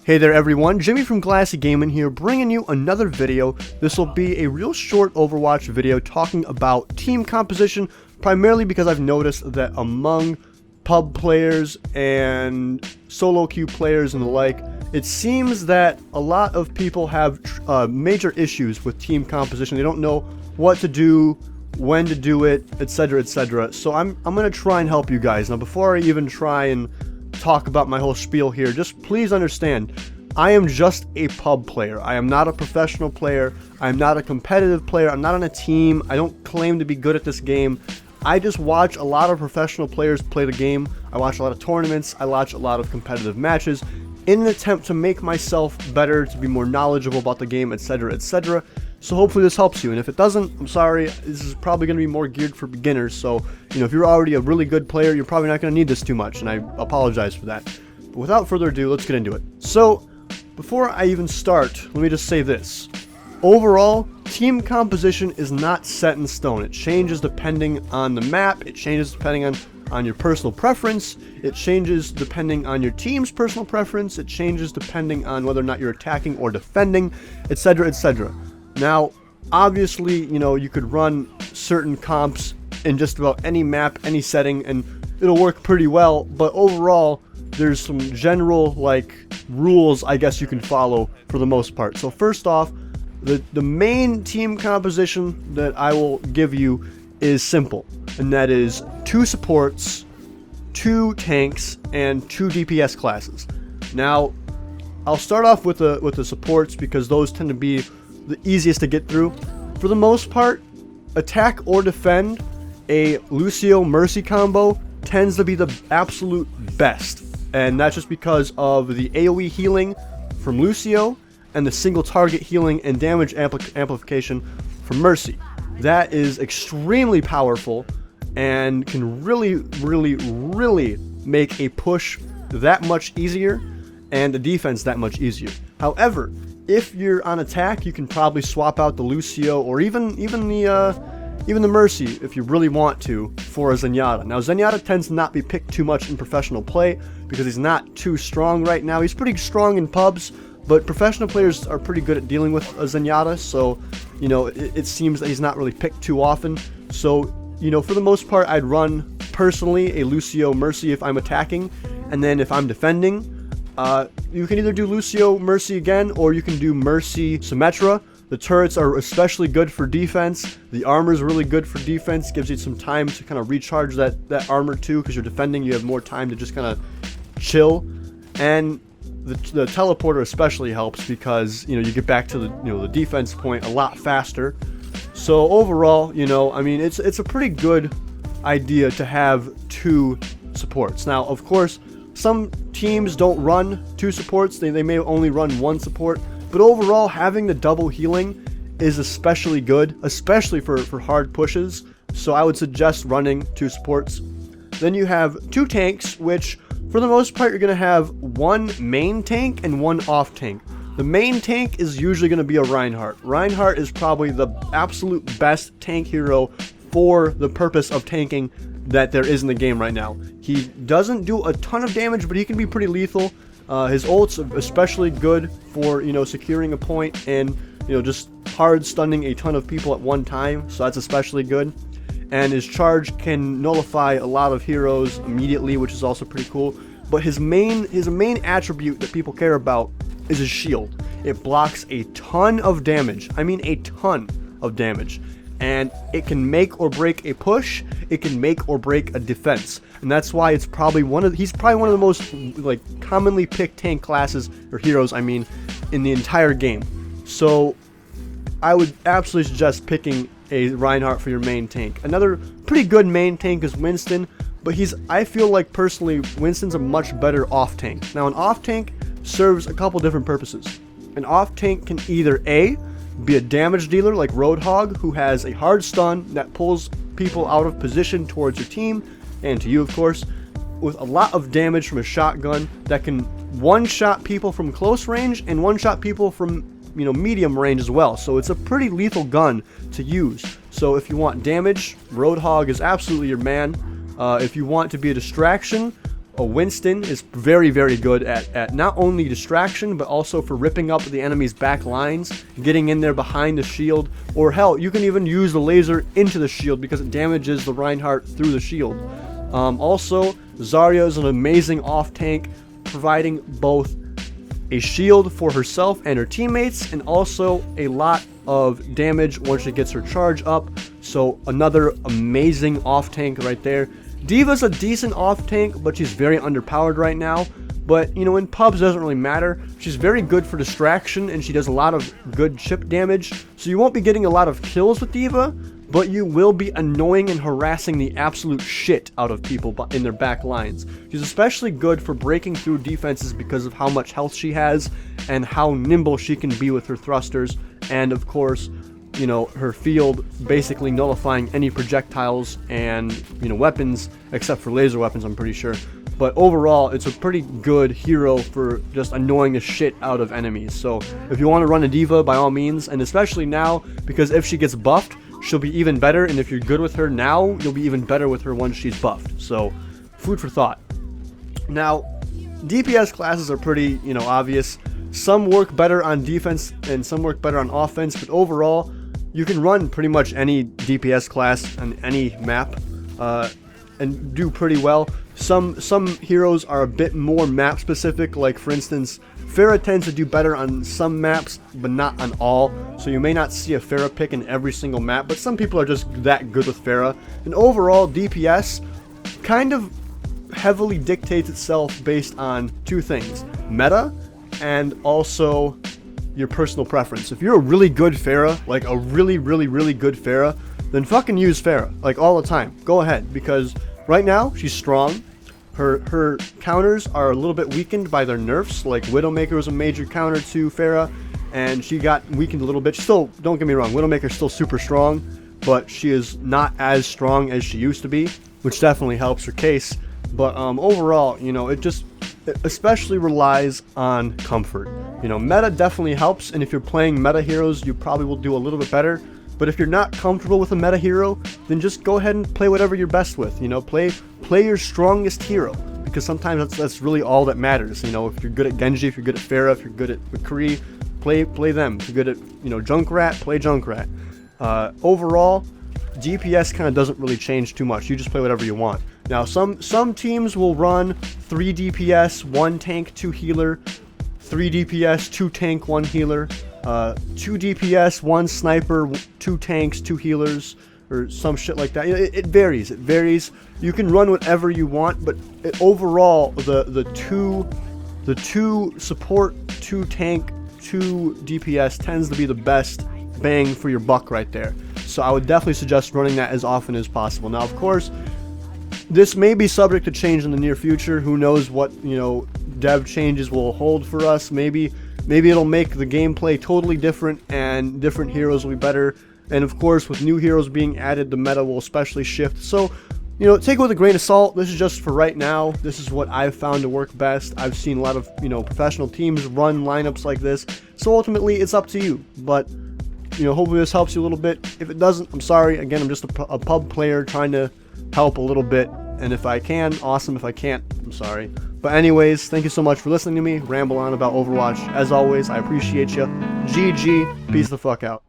Hey there everyone, Jimmy from Glassy Gaming here, bringing you another video. This will be a real short Overwatch video talking about team composition, primarily because I've noticed that among pub players and solo queue players and the like, it seems that a lot of people have major issues with team composition. They don't know what to do, when to do it, etc, etc. So I'm going to try and help you guys. Now before I even try and talk about my whole spiel here, just please understand, I am just a pub player. I am not a professional player. I'm not a competitive player. I'm not on a team. I don't claim to be good at this game. I just watch a lot of professional players play the game. I watch a lot of tournaments. I watch a lot of competitive matches in an attempt to make myself better, to be more knowledgeable about the game, etc, etc. So hopefully this helps you, and if it doesn't, I'm sorry. This is probably going to be more geared for beginners, so if you're already a really good player, you're probably not going to need this too much, and I apologize for that. But without further ado, let's get into it. So before I even start, let me just say this. Overall, team composition is not set in stone. It changes depending on the map, it changes depending on your personal preference, it changes depending on your team's personal preference, it changes depending on whether or not you're attacking or defending, etc, etc. Now, obviously, you could run certain comps in just about any map, any setting, and it'll work pretty well, but overall, there's some general, rules, I guess you can follow for the most part. So first off, the main team composition that I will give you is simple, and that is 2 supports, 2 tanks, and 2 DPS classes. Now, I'll start off with the supports because those tend to be the easiest to get through. For the most part, attack or defend, a Lucio Mercy combo tends to be the absolute best, and that's just because of the AoE healing from Lucio and the single target healing and damage amplification from Mercy. That is extremely powerful and can really make a push that much easier and a defense that much easier. However, if you're on attack, you can probably swap out the Lucio or even the Mercy if you really want to for a Zenyatta. Now Zenyatta tends to not be picked too much in professional play because he's not too strong right now. He's pretty strong in pubs, but professional players are pretty good at dealing with a Zenyatta, so it seems that he's not really picked too often. So for the most part, I'd run personally a Lucio Mercy if I'm attacking, and then if I'm defending, you can either do Lucio Mercy again, or you can do Mercy Symmetra. The turrets are especially good for defense. The armor is really good for defense. Gives you some time to kind of recharge that armor too, because you're defending. You have more time to just kind of chill. And the teleporter especially helps because you get back to the defense point a lot faster. So overall, it's a pretty good idea to have 2 supports. Now, of course, some teams don't run 2 supports. They may only run 1 support. But overall, having the double healing is especially good, especially for hard pushes. So I would suggest running 2 supports. Then you have 2 tanks, which for the most part, you're going to have 1 main tank and 1 off tank. The main tank is usually going to be a Reinhardt. Reinhardt is probably the absolute best tank hero for the purpose of tanking that there is in the game right now. He doesn't do a ton of damage, but he can be pretty lethal. His ult's especially good for securing a point and just hard stunning a ton of people at one time, so that's especially good. And his charge can nullify a lot of heroes immediately, which is also pretty cool. But his main attribute that people care about is his shield. It blocks a ton of damage. I mean a ton of damage. And it can make or break a push, it can make or break a defense. And that's why he's probably one of the most commonly picked tank classes, or heroes I mean, in the entire game. So I would absolutely suggest picking a Reinhardt for your main tank. Another pretty good main tank is Winston, but I feel like personally Winston's a much better off tank. Now an off tank serves a couple different purposes. An off tank can either A, be a damage dealer like Roadhog, who has a hard stun that pulls people out of position towards your team, and to you of course, with a lot of damage from a shotgun that can one-shot people from close range and one-shot people from medium range as well. So it's a pretty lethal gun to use. So if you want damage, Roadhog is absolutely your man. If you want to be a distraction, A Winston is very, very good at not only distraction, but also for ripping up the enemy's back lines, getting in there behind the shield, or hell, you can even use the laser into the shield because it damages the Reinhardt through the shield. Also, Zarya is an amazing off-tank, providing both a shield for herself and her teammates, and also a lot of damage once she gets her charge up. So another amazing off-tank right there. D.Va's a decent off-tank, but she's very underpowered right now. But, you know, in pubs, it doesn't really matter. She's very good for distraction, and she does a lot of good chip damage. So you won't be getting a lot of kills with D.Va, but you will be annoying and harassing the absolute shit out of people in their back lines. She's especially good for breaking through defenses because of how much health she has and how nimble she can be with her thrusters. And, of course, you know, her field basically nullifying any projectiles and, you know, weapons, except for laser weapons, I'm pretty sure. But overall, it's a pretty good hero for just annoying the shit out of enemies. So if you want to run a D.Va, by all means, and especially now, because if she gets buffed, she'll be even better, and if you're good with her now, you'll be even better with her once she's buffed. So, food for thought. Now, DPS classes are pretty, you know, obvious. Some work better on defense, and some work better on offense, but overall, you can run pretty much any DPS class on any map, and do pretty well. Some heroes are a bit more map specific, like for instance, Pharah tends to do better on some maps, but not on all, so you may not see a Pharah pick in every single map, but some people are just that good with Pharah. And overall, DPS kind of heavily dictates itself based on two things: meta, and also your personal preference. If you're a really good Pharah, like a really good Pharah, then fucking use Pharah, like all the time. Go ahead, because right now, she's strong. Her counters are a little bit weakened by their nerfs, like Widowmaker was a major counter to Pharah, and she got weakened a little bit. Still, don't get me wrong, Widowmaker's still super strong, but she is not as strong as she used to be, which definitely helps her case. But overall, you know, it especially relies on comfort. You know, meta definitely helps, and if you're playing meta heroes, you probably will do a little bit better. But if you're not comfortable with a meta hero, then just go ahead and play whatever you're best with. You know, play your strongest hero, because sometimes that's really all that matters. You know, if you're good at Genji, if you're good at Pharah, if you're good at McCree, play them. If you're good at, you know, Junkrat, play Junkrat. Overall, DPS kind of doesn't really change too much. You just play whatever you want. Now, some teams will run 3 DPS, 1 tank, 2 healer, 3 DPS, 2 tank, 1 healer. 2 DPS, 1 sniper, 2 tanks, 2 healers, or some shit like that. It varies. It varies. You can run whatever you want, but overall, the two support, 2 tank, 2 DPS tends to be the best bang for your buck right there. So I would definitely suggest running that as often as possible. Now, of course, this may be subject to change in the near future. Who knows what, you know, dev changes will hold for us. Maybe it'll make the gameplay totally different, and different heroes will be better. And of course, with new heroes being added, the meta will especially shift. So, you know, take it with a grain of salt. This is just for right now. This is what I've found to work best. I've seen a lot of, you know, professional teams run lineups like this. So ultimately, it's up to you. But, you know, hopefully this helps you a little bit. If it doesn't, I'm sorry. Again, I'm just a pub player trying to help a little bit. And if I can, awesome. If I can't, I'm sorry. But anyways, thank you so much for listening to me ramble on about Overwatch. As always, I appreciate you. GG. Peace the fuck out.